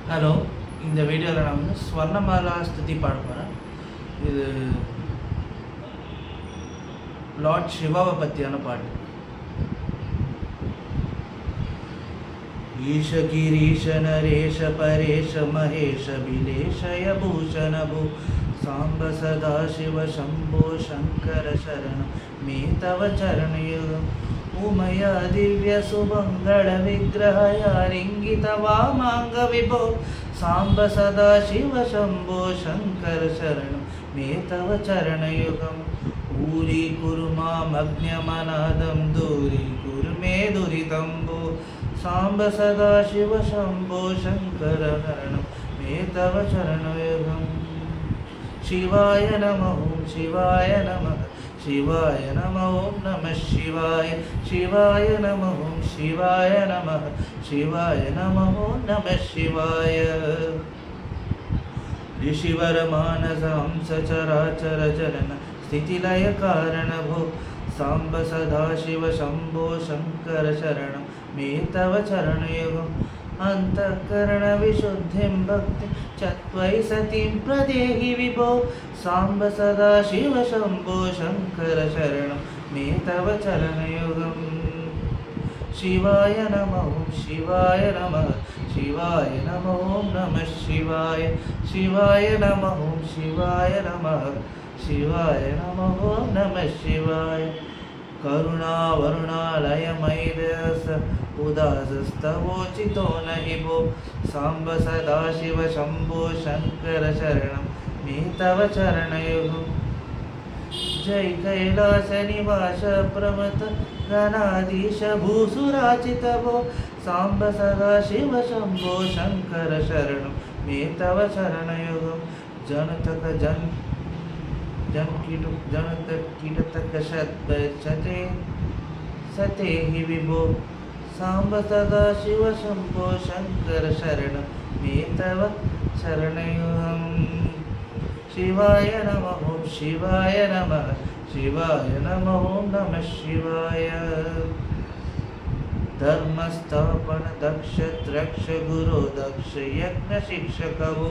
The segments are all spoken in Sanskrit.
ஹலோ, இந்த வீடியோவில் நான் வந்து ஸ்வர்ணமாலா ஸ்துதி பாட போகிறேன். இது லார்ட் சிவாவை பற்றியான பாட்டு. ईश गिरीश नरेश परेश महेश बिलेशय भूषण भू सांब सदा शिव शंभो शंकर शरण मे तव चरणयुगम् उमया दिव्य सुमंगल विग्रहया रिंगित वामांग विभो सांब सदा शिव शंभो शंकर शरण मे तव चरणयुगम् ऊरी कुरु मामग्न्यमनादं दूरी कुरु मे दुरितंबो सांब सदा शिव शंभो शंकर शरण मे तव चरणयुगम् शिवाय नमः शिवाय नमः शिवाय नमः ओं नमः शिवाय शिवाय नमः शिवाय नमः शिवाय नमः ओं नमः शिवाय ऋषिवर मानस हंस चराचर जनन स्थितिलय कारण भो सांब सदा शिव शंभो शंकर शरण मे तव चरणयुगम् अंतःकरण विशुद्धिं भक्ति चत्वयि सतीं प्रदेहि विभो सांब सदा शिव शंभो शंकर शरण मे तव चरणयुगम् शिवाय नमः शिवाय नमः शिवाय नमः ओं नमः शिवाय शिवाय नमः शिवाय नमः शिवाय नमः ओं नमः शिवाय करुणा वरुणालय मैदस उदासस्तवोचितो नहि भो सांब सदा शिव शंभो शंकर शरण मे तव चरणयुगम् जय कैलास निवास प्रमथ गणाधीश भूसुराचित भो सांब सदा शिव शंभो शंकर शरण मे तव चरणयुगम् जनतक कीटतक शतते सते हि विभो सांब सदा शिव शंभो शंकर शरण मे तव चरणयुगम् शिवाय नमः शिवाय नमः शिवाय नमः ओं नमः शिवाय धर्मस्थापन दक्ष द्रक्ष गुरु दक्ष यज्ञ शिक्षक वो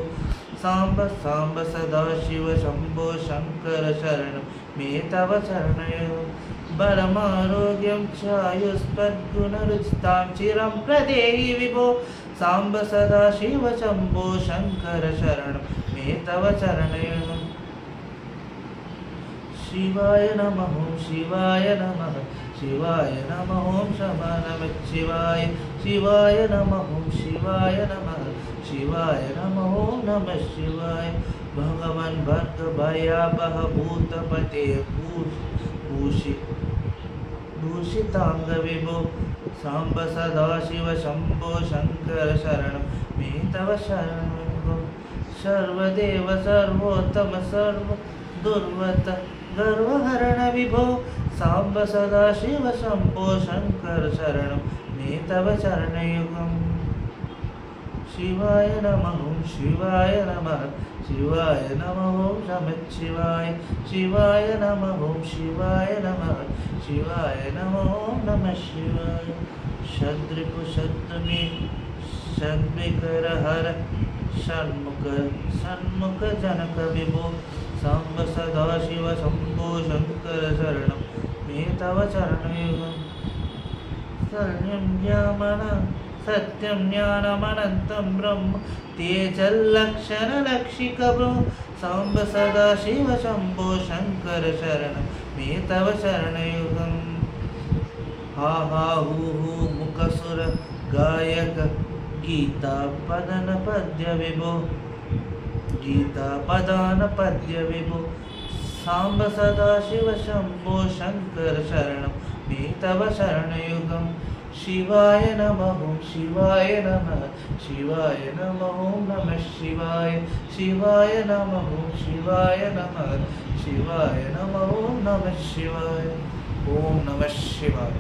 सांब सांब सदा शिव शंभो शंकर शरण मे तव चरणयुगम् बलमारोग्यं चायुष्पद्गुणरुचितां चिरं प्रदेहि विभो सांब सदा शिव शंभो शंकर शरण मे तव चरणयुगम् शिवाय नमः शिवाय नमः शिवाय नमः ओं नमः शिवाय शिवाय नमः शिवाय नमः शिवाय नमः ओं नमः शिवाय भगवन् भर्ग भयावह भूतपते भूषितांग विभो सांब सदा शिव शंभो शंकर शरण मे तव शरणयुगम् सर्वदेव सर्वोत्तम सर्व दुर्वत गर्वहरण विभो सांब सदा शिव शंभो शंकर शरण मे तव चरणयुगम् शिवाय नमः शिवाय नमः शिवाय नमः ओं नमः शिवाय शिवाय नमः शिवाय नमः शिवाय नमः ओं नमः शिवाय शत्रुपु शत्रुमे षड्विकर हर षण्मुख जनक विभो सांब सदा शिव शंभो शंकर शरण मे तव चरणयुगम् शरण्यं ज्ञामन सत्यं ज्ञानमनन्तं ब्रह्म तेजल्लक्षणलक्षिकभो सांब सदा शिव शंभो शंकर शरण मे तव चरणयुगम् हा हा हू हू मुखसुर गायक गीता पदन पद्य विभो गीता पदान पद्य विभो सांब सदा शिव शंभो शंकर शरण मे तव चरणयुगम् शिवाय नमः शिवाय नमः शिवाय नमः ओं नमः शिवाय शिवाय नमः शिवाय नमः शिवाय नमः ओं नमः शिवाय ओं नमः शिवाय।